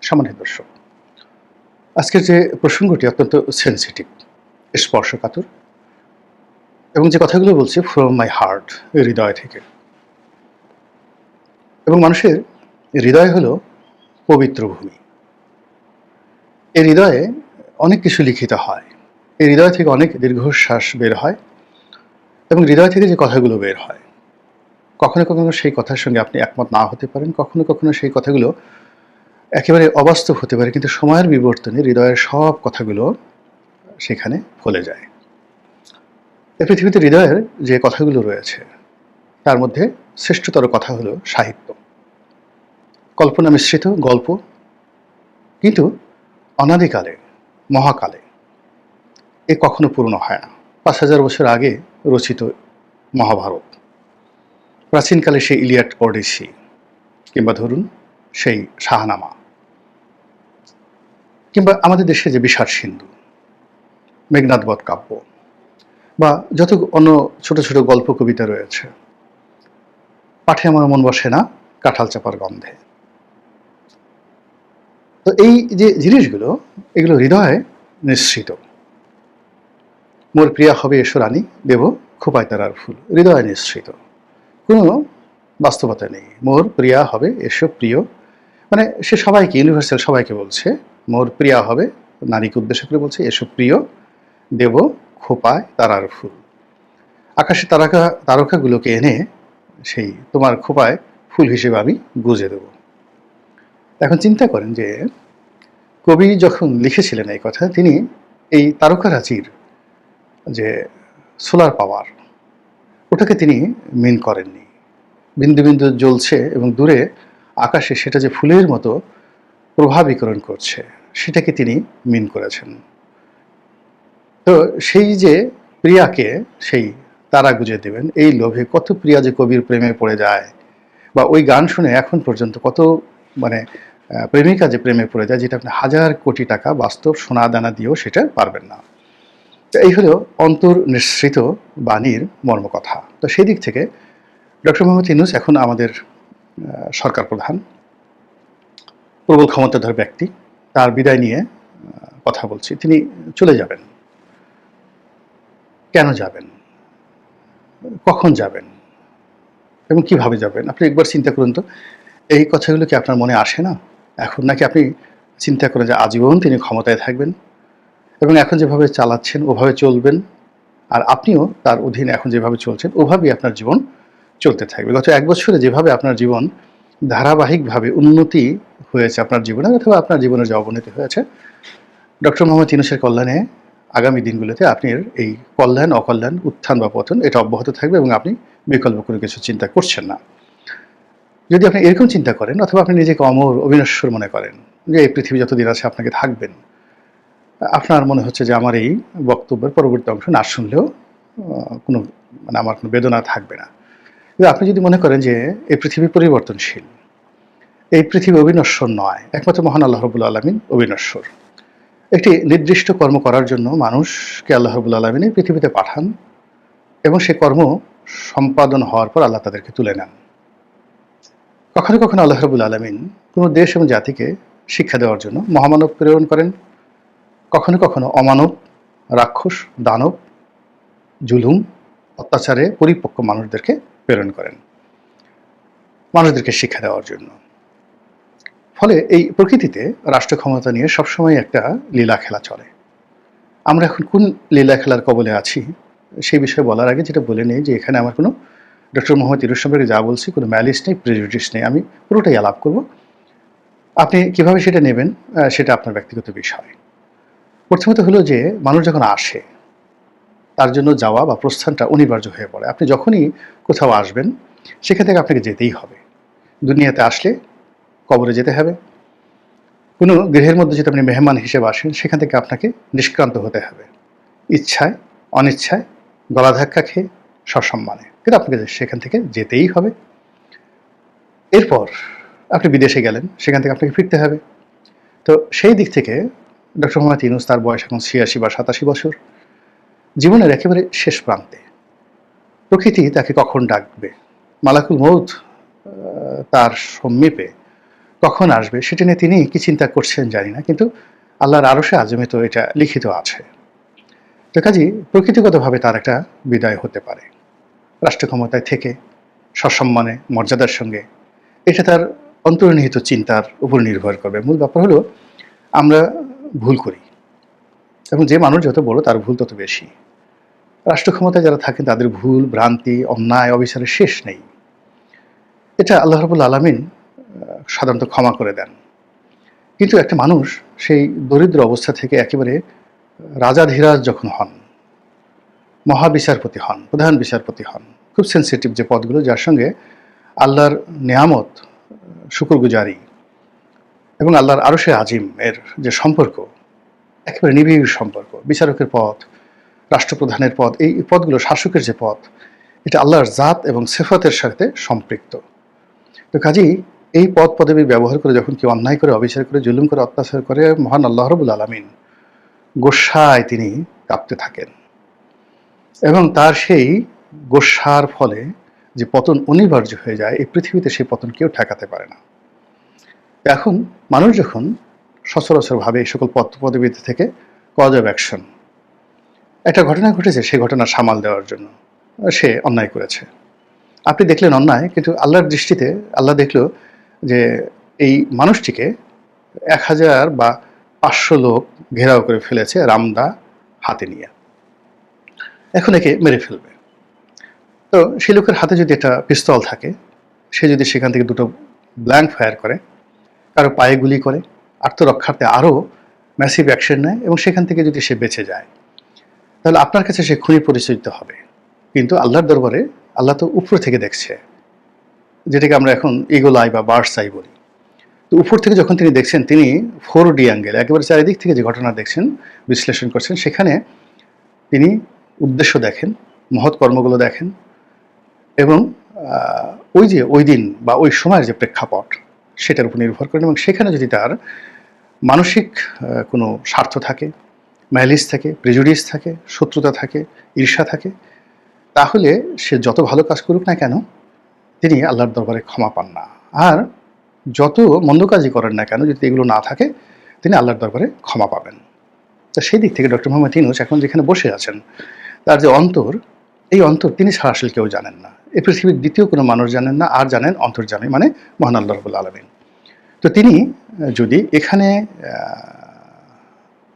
সম্মানিত দর্শক, আজকের যে প্রসঙ্গটি অত্যন্ত সেনসিটিভ, স্পর্শকাতর এবং যে কথাগুলো বলছি ফ্রম মাই হার্ট, হৃদয় থেকে। এবং মানুষের হৃদয় হলো পবিত্র ভূমি। এই হৃদয়ে অনেক কিছু লিখিত হয়। এই হৃদয় থেকে অনেক দীর্ঘশ্বাস বের হয় এবং হৃদয় থেকে যে কথাগুলো বের হয়, কখনো কখনো সেই কথার সঙ্গে আপনি একমত না হতে পারেন, কখনো কখনো সেই কথাগুলো একেবারে অবাস্তব হতে পারে, কিন্তু সময়ের বিবর্তনে হৃদয়ের সব কথাগুলো সেখানে ফলে যায়। এই পৃথিবীতে হৃদয়ের যে কথাগুলো রয়েছে তার মধ্যে শ্রেষ্ঠতর কথা হলো সাহিত্য, কল্পনা মিশ্রিত গল্প, কিন্তু অনাদিকালে, মহাকালে এ কখনো পুরনো হয় না। ৫,০০০ বছর আগে রচিত মহাভারত, প্রাচীনকালে সেই ইলিয়াড ওডিসি, কিংবা ধরুন সেই শাহনামা, কিংবা আমাদের দেশে যে বিষাদ সিন্ধু, মেঘনাদবধ কাব্য, বা যত অন্য ছোট ছোট গল্প কবিতা রয়েছে, পাঠে আমার মন বসে না কাঁঠাল চাপার গন্ধে। তো এই যে জিনিসগুলো, এগুলো হৃদয়ে নিঃসৃত। মোর প্রিয়া হবে এসো রানী, দেব খোপায় তারার ফুল, হৃদয়ে নিঃসৃত, কোনো বাস্তবতা নেই। মোর প্রিয়া হবে এসো প্রিয়, মানে সে সবাইকে, ইউনিভার্সাল সবাইকে বলছে মোর প্রিয়া হবে, নারীকে উদ্দেশ্য করে বলছে এসো প্রিয়, দেব খোপায় তারার ফুল। আকাশে তারকাগুলোকে এনে সেই তোমার খোপায় ফুল হিসেবে আমি গুজে দেব। এখন চিন্তা করেন যে কবি যখন লিখেছিলেন এই কথা, তিনি এই তারকারাজির যে সোলার পাওয়ার, ওটাকে তিনি মিন করেননি। বিন্দু বিন্দু জ্বলছে এবং দূরে আকাশে সেটা যে ফুলের মতো প্রভাব বিকরণ করছে, সেটাকে তিনি মিন করেছেন। তো সেই যে প্রিয়াকে সেই তারা গুজে দেবেন, এই লোভে কত প্রিয়া যে কবির প্রেমে পড়ে যায়, বা ওই গান শুনে এখন পর্যন্ত কত মানে প্রেমিকা যে প্রেমে পড়ে যায়, যেটা আপনি হাজার কোটি টাকা বাস্তব সোনা দানা দিয়েও সেটা পারবেন না। তো এই হলো অন্তর নিঃসৃত বাণীর মর্মকথা। তো সেই দিক থেকে ডক্টর মোহাম্মদ ইউনূস এখন আমাদের সরকার প্রধান, প্রবল ক্ষমতাধর ব্যক্তি। তার বিদায় নিয়ে কথা বলছি। তিনি চলে যাবেন। কেন যাবেন, কখন যাবেন এবং কিভাবে যাবেন, আপনি একবার চিন্তা করুন তো। এই কথাগুলো কি আপনার মনে আসে না এখন? নাকি আপনি চিন্তা করেন যে আজীবন তিনি ক্ষমতায় থাকবেন এবং এখন যেভাবে চালাচ্ছেন ওভাবে চলবেন, আর আপনিও তার অধীনে এখন যেভাবে চলছেন ওভাবেই আপনার জীবন চলতে থাকবে? গত ১ বছরে যেভাবে আপনার জীবন ধারাবাহিকভাবে উন্নতি হয়েছে আপনার জীবনে, অথবা আপনার জীবনের যে অবনতি হয়েছে, ডক্টর মোহাম্মদ ইউনূসের কল্যাণে আগামী দিনগুলোতে আপনার এই কল্যাণ অকল্যাণ, উত্থান বা পতন, এটা অব্যাহত থাকবে এবং আপনি বিকল্প কোনো কিছু চিন্তা করছেন না। যদি আপনি এরকম চিন্তা করেন, অথবা আপনি নিজেকে অমর, অবিনশ্বর মনে করেন যে এই পৃথিবী যতদিন আছে আপনাকে থাকবেন, আপনার মনে হচ্ছে যে আমার এই বক্তব্যের পরবর্তী অংশ না শুনলেও কোনো মানে আমার কোনো বেদনা থাকবে না। কিন্তু আপনি যদি মনে করেন যে এই পৃথিবী পরিবর্তনশীল, এই পৃথিবী অবিনশ্বর নয়, একমাত্র মহান আল্লাহ রাব্বুল আলামিন অবিনশ্বর। একটি নির্দিষ্ট কর্ম করার জন্য মানুষকে আল্লাহ রাব্বুল আলামিন এই পৃথিবীতে পাঠান এবং সে কর্ম সম্পাদন হওয়ার পর আল্লাহ তাদেরকে তুলে নেন। কখনো কখনো আল্লাহ রাব্বুল আলামিন কোনো দেশ এবং জাতিকে শিক্ষা দেওয়ার জন্য মহামানব প্রেরণ করেন, কখনো কখনো অমানব, রাক্ষস, দানব, জুলুম, অত্যাচারে পরিপক্ক মানুষদেরকে প্রেরণ করেন মানুষদেরকে শিক্ষা দেওয়ার জন্য। ফলে এই প্রকৃতিতে রাষ্ট্র ক্ষমতা নিয়ে সবসময় একটা লীলা খেলা চলে। আমরা এখন কোন লীলা খেলার কবলে আছি সেই বিষয়ে বলার আগে যেটা বলে নেই যে এখানে আমার কোনো ডক্টর মোহাম্মদ ইউনূস সম্পর্কে যা বলছি কোনো ম্যালিস নেই, প্রেজুডিস নেই। আমি পুরোটাই আলাপ করব। আপনি কিভাবে সেটা নেবেন সেটা আপনার ব্যক্তিগত বিষয়। প্রথমত হলো যে মানুষ যখন আসে, তার জন্য যাওয়া বা প্রস্থানটা অনিবার্য হয়ে পড়ে। আপনি যখনই কোথাও আসবেন, সেখান থেকে আপনাকে যেতেই হবে। দুনিয়াতে আসলে কবরে যেতে হবে। কোনো গৃহের মধ্যে যদি আপনি মেহমান হিসেবে আসেন, সেখান থেকে আপনাকে নিষ্ক্রান্ত হতে হবে, ইচ্ছায় অনিচ্ছায়, গলা ধাক্কা খেয়ে, সসম্মানে, কিন্তু আপনাকে সেখান থেকে যেতেই হবে। এরপর আপনি বিদেশে গেলেন, সেখান থেকে আপনাকে ফিরতে হবে। তো সেই দিক থেকে ডক্টর মোহাম্মদ ইউনূস, তার বয়স এখন ৮৬ বা ৮৭ বছর, জীবনের একেবারে শেষ প্রান্তে। প্রকৃতি তাকে কখন ডাকবে, মালাকুল মউত তার সমীপে কখন আসবে সেটা নিয়ে তিনি কি চিন্তা করছেন জানি না, কিন্তু আল্লাহর আরশে আযমে তো এটা লিখিত আছে। তো কাজেই প্রকৃতিগতভাবে তার একটা বিদায় হতে পারে রাষ্ট্র ক্ষমতায় থেকে, সসম্মানে মর্যাদার সঙ্গে। এটা তার অন্তর্নিহিত চিন্তার উপর নির্ভর করবে। মূল ব্যাপার হলো আমরা ভুল করি, এবং যে মানুষ যত বড় তার ভুল তত বেশি। রাষ্ট্র ক্ষমতায় যারা থাকেন তাদের ভুল, ভ্রান্তি, অন্যায়, অবিচারের শেষ নেই। এটা আল্লাহ রাব্বুল আলামিন সাধারণত ক্ষমা করে দেন। কিন্তু একটা মানুষ সেই দরিদ্র অবস্থা থেকে একেবারে রাজাধিরাজ যখন হন, মহাবিচারপতি হন, প্রধান বিচারপতি হন, খুব সেন্সিটিভ যে পদগুলো, যার সঙ্গে আল্লাহর নেয়ামত, শুকরগুজারি এবং আল্লাহর আরশে আজিম এর যে সম্পর্ক, একেবারে নিবিড় সম্পর্ক, বিচারকের পদ, রাষ্ট্রপ্রধানের পদ, এই পদগুলো, শাসকের যে পদ, এটা আল্লাহর জাত এবং সিফাতের সাথে সম্পৃক্ত। তো কাজেই এই পদ পদবী ব্যবহার করে যখন কেউ অন্যায় করে, অবিচার করে, জুলুম করে, অত্যাচার করে, মহান আল্লাহ রাব্বুল আলামিন গোস্বায় তিনি কাঁপতে থাকেন, এবং তার সেই গোস্বার ফলে যে পতন অনিবার্য হয়ে যায়, এই পৃথিবীতে সেই পতন কেউ ঠেকাতে পারে না। এখন মানুষ যখন সচরাচরভাবে এই সকল পদ পদবীতে থেকে কজ অফ অ্যাকশন, একটা ঘটনা ঘটেছে, সেই ঘটনা সামাল দেওয়ার জন্য সে অন্যায় করেছে। আপনি দেখলেন অন্যায়, কিন্তু আল্লাহর দৃষ্টিতে আল্লাহ দেখল যে এই মানুষটিকে 1000 বা 500 লোক ঘেরাও করে ফেলেছে রামদা হাতে নিয়ে, এখন একে মেরে ফেলবে। তো সেই লোকের হাতে যদি একটা পিস্তল থাকে, সে যদি সেখান থেকে দুটো ব্ল্যাঙ্ক ফায়ার করে, কারো পায়ে গুলি করে, আত্মরক্ষার্থে আরও ম্যাসিভ অ্যাকশন নেয়, এবং সেখান থেকে যদি সে বেঁচে যায়, তাহলে আপনার কাছে সে খুনি পরিচিত হবে। কিন্তু আল্লাহর দরবারে আল্লাহ তো উপর থেকে দেখছে, যেটাকে আমরা এখন ইগল আই বা বার্ডস আই বলি। তো উপর থেকে যখন তিনি দেখছেন, তিনি 4D অ্যাঙ্গেল, একেবারে চারিদিক থেকে যে ঘটনা দেখছেন, বিশ্লেষণ করছেন, সেখানে তিনি উদ্দেশ্য দেখেন, মহৎ কর্মগুলো দেখেন, এবং ওই যে ওই দিন বা ওই সময়ের যে প্রেক্ষাপট, সেটার উপর নির্ভর করেন। এবং সেখানে যদি তার মানসিক কোনো স্বার্থ থাকে, ম্যালিস থাকে, প্রেজুডিস থাকে, শত্রুতা থাকে, ঈর্ষা থাকে, তাহলে সে যত ভালো কাজ করুক না কেন, তিনি আল্লাহর দরবারে ক্ষমা পান না। আর যত মন্দ কাজই করেন না কেন, যদি এগুলো না থাকে, তিনি আল্লাহর দরবারে ক্ষমা পাবেন। তো সেই দিক থেকে ডক্টর মোহাম্মদ ইউনূস এখন যেখানে বসে আছেন, তার যে অন্তর, এই অন্তর তিনি ছাড়া আসলে কেউ জানেন না। এই পৃথিবীর দ্বিতীয় কোনো মানুষ জানেন না, আর জানেন অন্তর্যামী মানে মহান আল্লাহ রাব্বুল আলামিন। তো তিনি যদি এখানে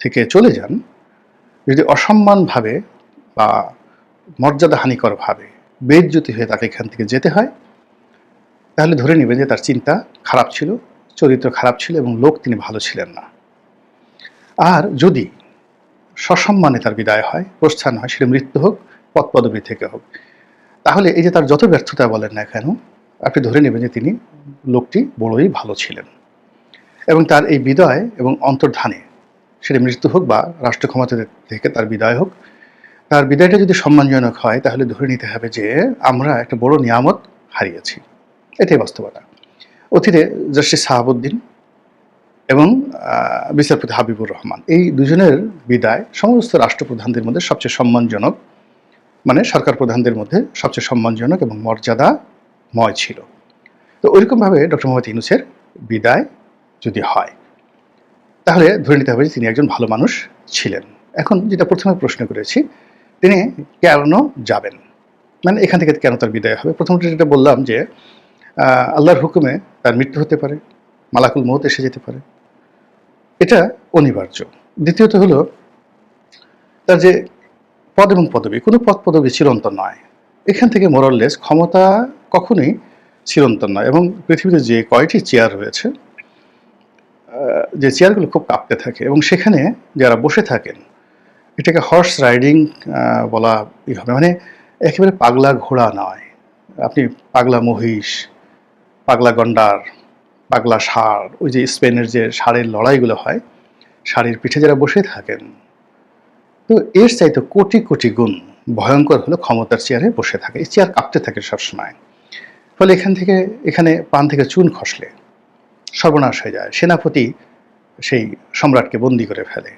থেকে চলে যান, যদি অসম্মানভাবে বা মর্যাদাহানিকরভাবে বেইজ্জতি হয়ে তাকে এখান থেকে যেতে হয়, তাহলে ধরে নেবেন যে তার চিন্তা খারাপ ছিল, চরিত্র খারাপ ছিল, এবং লোক তিনি ভালো ছিলেন না। আর যদি সসম্মানে তার বিদায় হয়, প্রস্থান হয়, সেটা মৃত্যু হোক, পদ পদবী থেকে হোক, তাহলে এই যে তার যত ব্যর্থতা বলেন না কেন, আপনি ধরে নেবেন যে তিনি লোকটি বড়ই ভালো ছিলেন। এবং তার এই বিদায় এবং অন্তর্ধানে, সেটা মৃত্যু হোক বা রাষ্ট্র ক্ষমতা থেকে তার বিদায় হোক, তার বিদায়টা যদি সম্মানজনক হয়, তাহলে ধরে নিতে হবে যে আমরা একটা বড় নিয়ামত হারিয়েছি। এটাই বাস্তবতা। অতীতে জাস্টিস সাহাবুদ্দিন এবং বিচারপতি হাবিবুর রহমান, এই দুজনের বিদায় সমস্ত রাষ্ট্রপ্রধানদের মধ্যে সবচেয়ে সম্মানজনক, মানে সরকার প্রধানদের মধ্যে সবচেয়ে সম্মানজনক এবং মর্যাদাময় ছিল। তো ওইরকমভাবে ডক্টর মোহাম্মদ ইউনূসের বিদায় যদি হয়, তাহলে ধরে নিতে হবে যে তিনি একজন ভালো মানুষ ছিলেন। এখন যেটা প্রথমে প্রশ্ন করেছি, তিনি কেন যাবেন, মানে এখান থেকে কেন তার বিদায় হবে। প্রথমত যেটা বললাম যে আল্লাহর হুকুমে তার মৃত্যু হতে পারে, মালাকুল মউত এসে যেতে পারে, এটা অনিবার্য। দ্বিতীয়ত হলো তার যে পদ এবং পদবী, কোনো পদ পদবী চিরন্তন নয়। এখান থেকে মোরাললেস ক্ষমতা কখনোই চিরন্তন নয়। এবং পৃথিবীতে যে কয়টি চেয়ার রয়েছে, যে চেয়ারগুলো খুব কাঁপতে থাকে, এবং সেখানে যারা বসে থাকেন, এটাকে হর্স রাইডিং বলা হবে, মানে একেবারে পাগলা ঘোড়া নয়। আপনি পাগলা মহিষ, পাগলা গন্ডার, পাগলা ষাঁড়, ওই যে স্পেনের যে ষাঁড়ের লড়াইগুলো হয়, ষাঁড়ের পিঠে যারা বসে থাকেন, তো এর চাইতে কোটি কোটি গুণ ভয়ঙ্কর হলো ক্ষমতার চেয়ারে বসে থাকে। এই চেয়ার কাঁপতে থাকে সবসময়। ফলে এখানে পান থেকে চুন খসলে সর্বনাশ হয়ে যায়। সেনাপতি সেই সম্রাটকে বন্দি করে ফেলে,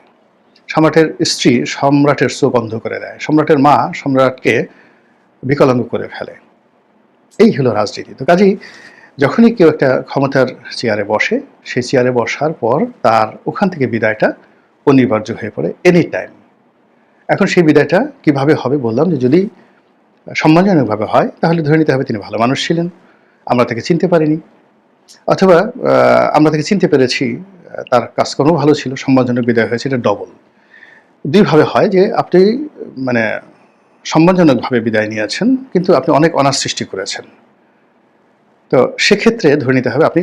সম্রাটের স্ত্রী সম্রাটের চোখ অন্ধ করে দেয়, সম্রাটের মা সম্রাটকে বিকলাঙ্গ করে ফেলে। এই হলো রাজনীতি। তো কাজেই যখনই কেউ একটা ক্ষমতার চেয়ারে বসে, সেই চেয়ারে বসার পর তার ওখান থেকে বিদায়টা অনিবার্য হয়ে পড়ে এনি টাইম। এখন সেই বিদায়টা কিভাবে হবে বললাম যে যদি সম্মানজনকভাবে হয় তাহলে ধরে নিতে হবে তিনি ভালো মানুষ ছিলেন, আমরা তাকে চিনতে পারিনি, অথবা আমরা তাকে চিনতে পেরেছি, তার কাজকর্ম ভালো ছিল, সম্মানজনক বিদায় হয়েছে, এটা ডবল। দুইভাবে হয় যে আপনি মানে সম্মানজনকভাবে বিদায় নিয়েছেন কিন্তু আপনি অনেক অনার সৃষ্টি করেছেন, তো সেক্ষেত্রে ধরে নিতে হবে আপনি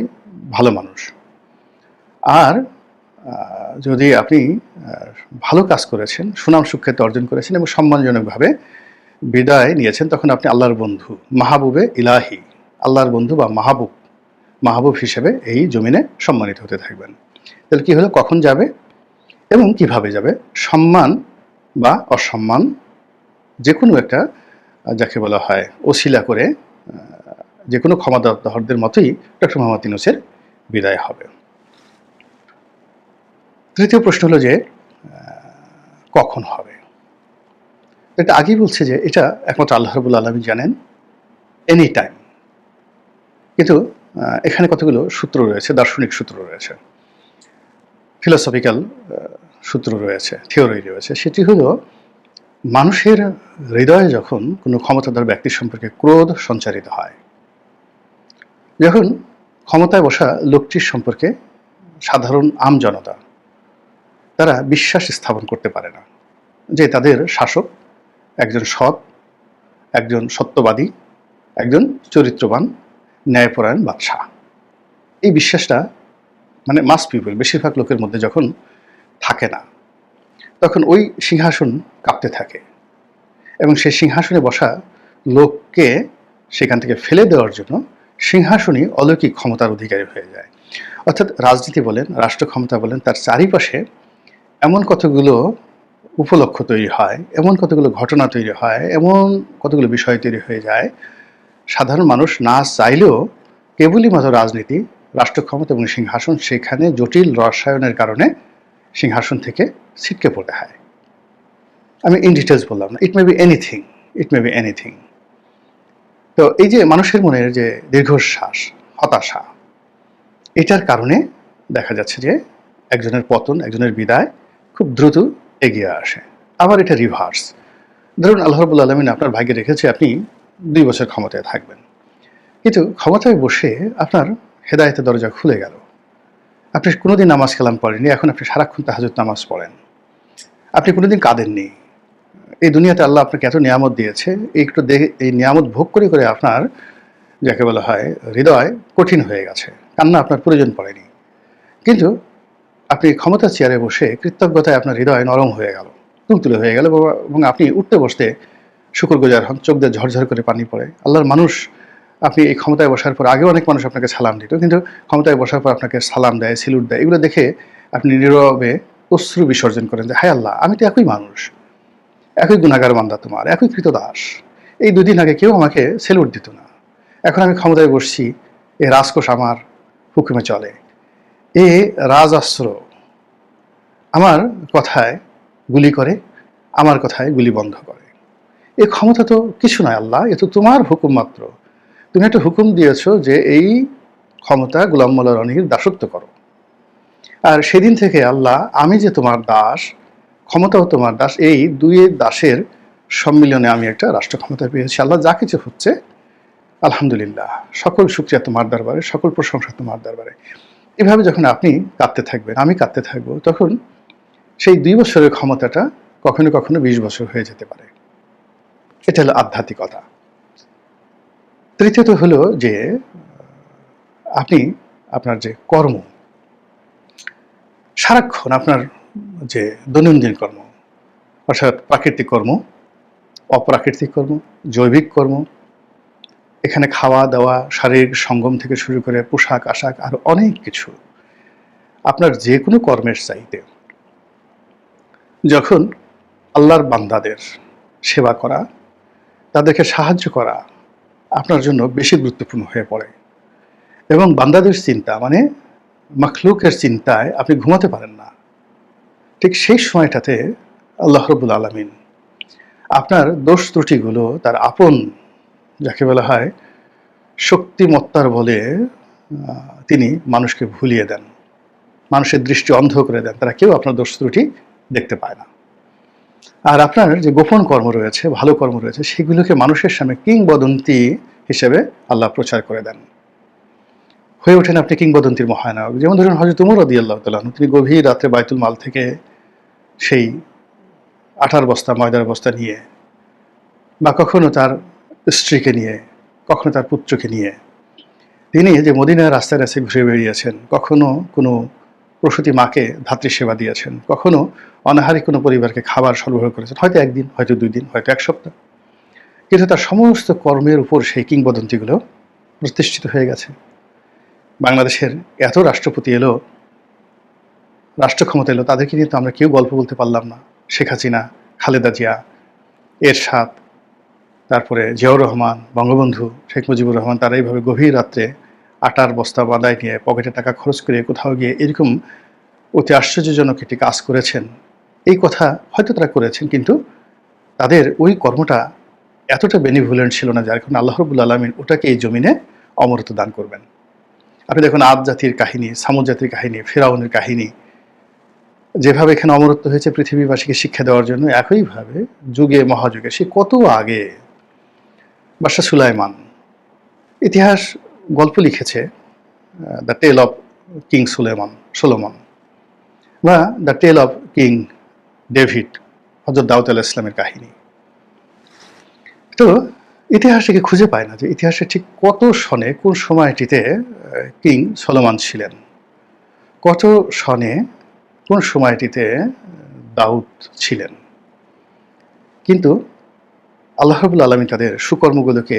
ভালো মানুষ। আর যদি আপনি ভালো কাজ করেছেন, সুনাম সুখ্যাতি অর্জন করেছেন এবং সম্মানজনকভাবে বিদায় নিয়েছেন, তখন আপনি আল্লাহর বন্ধু, মাহবুবে ইলাহি, আল্লাহর বন্ধু বা মাহবুব হিসেবে এই জমিনে সম্মানিত হতে থাকবেন। তাহলে কি হলো, কখন যাবে এবং কিভাবে যাবে? সম্মান বা অসম্মান যে কোনো একটা, যাকে বলা হয় ওসিলা করে, যে কোনো ক্ষমতাধরদের মতোই ডক্টর মোহাম্মদ ইউনূসের বিদায় হবে। তৃতীয় প্রশ্ন হলো যে কখন হবে? এটা আগেই বলছে যে এটা একমাত্র আল্লাহ রাব্বুল আলামিন জানেন, এনি টাইম। কিন্তু এখানে কতগুলো সূত্র রয়েছে, দার্শনিক সূত্র রয়েছে, ফিলোসফিক্যাল সূত্র রয়েছে, থিওরি রয়েছে। সেটি হলো মানুষের হৃদয়ে যখন কোনো ক্ষমতাধর ব্যক্তির সম্পর্কে ক্রোধ সঞ্চারিত হয়, যখন ক্ষমতায় বসা লোকটির সম্পর্কে সাধারণ আমজনতা তারা বিশ্বাস স্থাপন করতে পারে না যে তাদের শাসক একজন সৎ, একজন সত্যবাদী, একজন চরিত্রবান, ন্যায়পরায়ণ বাদশাহ। এই বিশ্বাসটা মানে মাস পিপল, বেশিরভাগ লোকের মধ্যে যখন থাকে না, তখন ওই সিংহাসন কাঁপতে থাকে এবং সেই সিংহাসনে বসা লোককে সেখান থেকে ফেলে দেওয়ার জন্য সিংহাসনই অলৌকিক ক্ষমতার অধিকারী হয়ে যায়। অর্থাৎ রাজনীতি বলেন, রাষ্ট্র ক্ষমতা বলেন, তার চারিপাশে এমন কতগুলো উপলক্ষ তৈরি হয়, এমন কতগুলো ঘটনা তৈরি হয়, এমন কতগুলো বিষয় তৈরি হয়ে যায়, সাধারণ মানুষ না চাইলেও কেবলই মাত্র রাজনীতি, রাষ্ট্র ক্ষমতা এবং সিংহাসন, সেখানে জটিল রসায়নের কারণে সিংহাসন থেকে ছিটকে পড়তে হয়। আমি ইন ডিটেলস বললাম না, it may be anything, it may be anything. তো এই যে মানুষের মনের যে দীর্ঘশ্বাস, হতাশা, এটার কারণে দেখা যাচ্ছে যে একজনের পতন, একজনের বিদায় খুব দ্রুত এগিয়ে আসে। আবার এটা রিভার্স। ধরুন আল্লাহ রাব্বুল আলামিন আপনার ভাগ্যে রেখেছে আপনি 2 বছর ক্ষমতায় থাকবেন, কিন্তু ক্ষমতায় বসে আপনার হেদায়েতের দরজা খুলে গেল, আপনি কোনোদিন নামাজ কালাম পড়েননি, এখন আপনি সারাক্ষণ তাহাজ্জুদ নামাজ পড়েন, আপনি কোনোদিন কাঁদেননি। এই দুনিয়াতে আল্লাহ আপনাকে এত নিয়ামত দিয়েছে, এই নিয়ামত ভোগ করে করে আপনার, যাকে বলা হয়, হৃদয় কঠিন হয়ে গেছে, কান্না আপনার প্রয়োজন পড়েনি, কিন্তু আপনি ক্ষমতার চেয়ারে বসে কৃতজ্ঞতায় আপনার হৃদয় নরম হয়ে গেল, তুলতুলে হয়ে গেল, এবং আপনি উঠতে বসতে শুকরগুজার হন, চোখ দিয়ে ঝরঝর করে পানি পড়ে। আল্লাহর মানুষ, আপনি এই ক্ষমতায় বসার পর, আগেও অনেক মানুষ আপনাকে সালাম দিত, কিন্তু ক্ষমতায় বসার পর আপনাকে সালাম দেয়, সেলুট দেয়, এগুলো দেখে আপনি নীরবে অশ্রু বিসর্জন করেন যে হায় আল্লাহ, আমি তো একই মানুষ, একই গুনাহগার বান্দা তোমার, একই কৃতদাস। এই 2 দিন আগে কেউ আমাকে সেলুট দিত না, এখন আমি ক্ষমতায় বসছি, এ রাজকোষ আমার হুকুমে চলে, এ রাজাস্ত্র আমার কথায় গুলি করে, আমার কথায় গুলি বন্ধ করে। এই ক্ষমতা তো কিছু নয় আল্লাহ, এ তো তোমার হুকুম মাত্র। তুমি একটা হুকুম দিয়েছ যে এই ক্ষমতা গোলাম মোল্লা রনির দাসত্ব করো, আর সেদিন থেকে আল্লাহ আমি যে তোমার দাস, ক্ষমতাও তোমার দাস, এই 2 দাসের সম্মিলনে আমি একটা রাষ্ট্র ক্ষমতা পেয়েছি। আল্লাহ যা কিছু হচ্ছে আলহামদুলিল্লাহ, সকল শুকরিয়া তোমার দরবারে, সকল প্রশংসা তোমার দরবারে। এভাবে যখন আপনি কাঁদতে থাকবেন, আমি কাঁদতে থাকবো, তখন সেই 2 বছরের ক্ষমতাটা কখনো কখনো 20 বছর হয়ে যেতে পারে। এটা হলো আধ্যাত্মিকতা। তৃতীয়ত হলো যে আপনি আপনার যে কর্ম, সারাক্ষণ আপনার যে দৈনন্দিন কর্ম, অর্থাৎ প্রাকৃতিক কর্ম, অপ্রাকৃতিক কর্ম, জৈবিক কর্ম, এখানে খাওয়া দাওয়া, শারীরিক সঙ্গম থেকে শুরু করে পোশাক আশাক, আরো অনেক কিছু, আপনার যে কোনো কর্মের চাইতে যখন আল্লাহর বান্দাদের সেবা করা, তাদেরকে সাহায্য করা আপনার জন্য বেশি গুরুত্বপূর্ণ হয়ে পড়ে, এবং বান্দাদের চিন্তা মানে মাখলুকের চিন্তায় আপনি ঘুমাতে পারেন না, ঠিক সেই সময়টাতে আল্লাহ রাব্বুল আলামিন আপনার দোষ ত্রুটিগুলো তার আপন, যাকে বলা হয়, শক্তিমত্তার বলে তিনি মানুষকে ভুলিয়ে দেন, মানুষের দৃষ্টি অন্ধ করে দেন, তারা কেউ আপনার দোষ ত্রুটি দেখতে পায় না। আর আপনার যে গোপন কর্ম রয়েছে, ভালো কর্ম রয়েছে, সেগুলোকে মানুষের সামনে কিংবদন্তি হিসেবে আল্লাহ প্রচার করে দেন, হয়ে ওঠেন আপনি কিংবদন্তির মহানায়ক। যেমন ধরুন হযরত ওমর রাদিয়াল্লাহু তাআলা আনহু, তিনি গভীর রাত্রে বাইতুল মাল থেকে সেই আটার বস্তা, ময়দার বস্তা নিয়ে, বা কখনো তার স্ত্রীকে নিয়ে, কখনো তার পুত্রকে নিয়ে তিনি যে মদিনার রাস্তায় রাস্তায় ঘুরে বেরিয়েছেন, কখনো কোনো প্রসূতি মাকে ধাত্রী সেবা দিয়েছেন, কখনো অনাহারী কোনো পরিবারকে খাবার সরবরাহ করেছেন, হয়তো একদিন, হয়তো 2 দিন, হয়তো 1 সপ্তাহ, কিন্তু তার সমস্ত কর্মের উপর সেই কিংবদন্তিগুলো প্রতিষ্ঠিত হয়ে গেছে। বাংলাদেশের এত রাষ্ট্রপতি এলো, রাষ্ট্র ক্ষমতা এলো, তাদেরকে নিয়ে তো আমরা কেউ গল্প বলতে পারলাম না। শেখ হাসিনা, খালেদা জিয়া, এরশাদ, তারপরে জিয়াউর রহমান, বঙ্গবন্ধু শেখ মুজিবুর রহমান, তারা এইভাবে গভীর রাত্রে আটার বস্তা বাঁধায় নিয়ে পকেটে টাকা খরচ করে কোথাও গিয়ে এরকম অতি আশ্চর্যজনক একটি কাজ করেছেন। এই কথা হয়তো তারা করেছেন, কিন্তু তাদের ওই কর্মটা এতটা বেনিভোলেন্ট ছিল না, যার কারণে আল্লাহ রাব্বুল আলামিন ওটাকে এই জমিনে অমরত্ব দান করবেন। আপনি দেখুন আদ জাতির কাহিনী, সামুদ জাতির কাহিনী, ফিরাউনের কাহিনী, যেভাবে এখানে অমরত্ব হয়েছে পৃথিবীবাসীকে শিক্ষা দেওয়ার জন্য, একইভাবে যুগে মহাযুগে, সে কত আগে বাদশাহ সুলাইমান ইতিহাস গল্প লিখেছে, the tale of King Solomon, বা the tale of King David, হযরত দাউদ আলাইহিস সালামের কাহিনী। তো ইতিহাসে খুঁজে পায় না যে ইতিহাসে ঠিক কত সনে, কোন সময়টিতে কিং সলোমন ছিলেন, কত সনে, কোন সময়টিতে দাউদ ছিলেন। কিন্তু আল্লাহ রাব্বুল আলামিন তাদের সুকর্মগুলোকে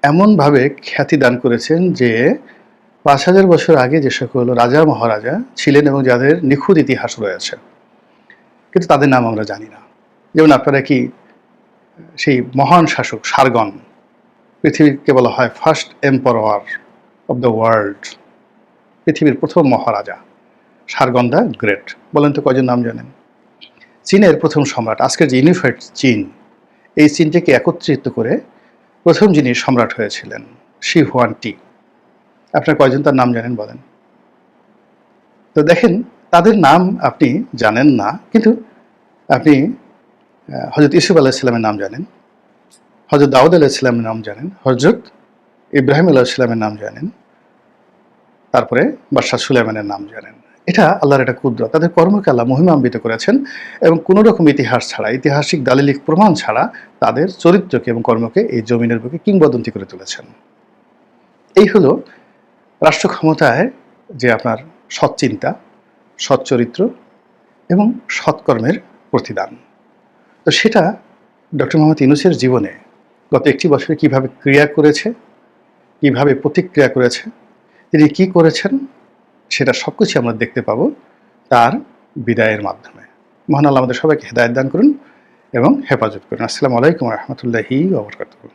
এমনভাবে খ্যাতি দান করেছেন যে 5000 বছর আগে যে সকল রাজা মহারাজা ছিলেন এবং যাদের নিখুঁত ইতিহাস রয়েছে, কিন্তু তাদের নাম আমরা জানি না। যেমন আপনারা কি সেই মহান শাসক সারগন, পৃথিবীকে বলা হয় first emperor of the world, পৃথিবীর প্রথম মহারাজা সারগন দ্য গ্রেট, বলেন তো কয়জন নাম জানেন? চীনের প্রথম সম্রাট, আজকের যে ইউনিফাইড চীন, এই চীনটাকে একত্রিত করে প্রথম যিনি সম্রাট হয়েছিলেন শি হুয়ানটি, আপনার কয়জন তার নাম জানেন বলেন? তো দেখেন, তাদের নাম আপনি জানেন না, কিন্তু আপনি হযরত ইউসুফ আলাইহিস সালামের নাম জানেন, হযরত দাউদ আলাইহিস সালামের নাম জানেন, হযরত ইব্রাহিম আলাইহিস সালামের নাম জানেন, তারপরে বাদশাহ সুলাইমানের নাম জানেন। এটা আল্লাহর একটা কুদরত, তাদের কর্মকে আল্লাহ মহিমান্বিত করেছেন এবং কোনো রকম ইতিহাস ছাড়া, ঐতিহাসিক দালিলিক প্রমাণ ছাড়া তাদের চরিত্রকে এবং কর্মকে এই জমিনের বুকে কিংবদন্তি করে তুলেছেন। এই হলো রাষ্ট্র ক্ষমতায় যে আপনার সৎ চিন্তা, সৎ চরিত্র এবং সৎকর্মের প্রতিদান। তো সেটা ডক্টর মোহাম্মদ ইউনূসের জীবনে গত 1টি বছরে কীভাবে ক্রিয়া করেছে, কীভাবে প্রতিক্রিয়া করেছে, তিনি কি করেছেন, সেটা সবকিছু আমরা দেখতে পাবো তার বিদায়ের মাধ্যমে। মহান আল্লাহ আমাদের সবাইকে হেদায়েত দান করুন এবং হেফাজত করুন। আসসালামু আলাইকুম ওয়া রাহমাতুল্লাহি ওয়া বারাকাতুহু।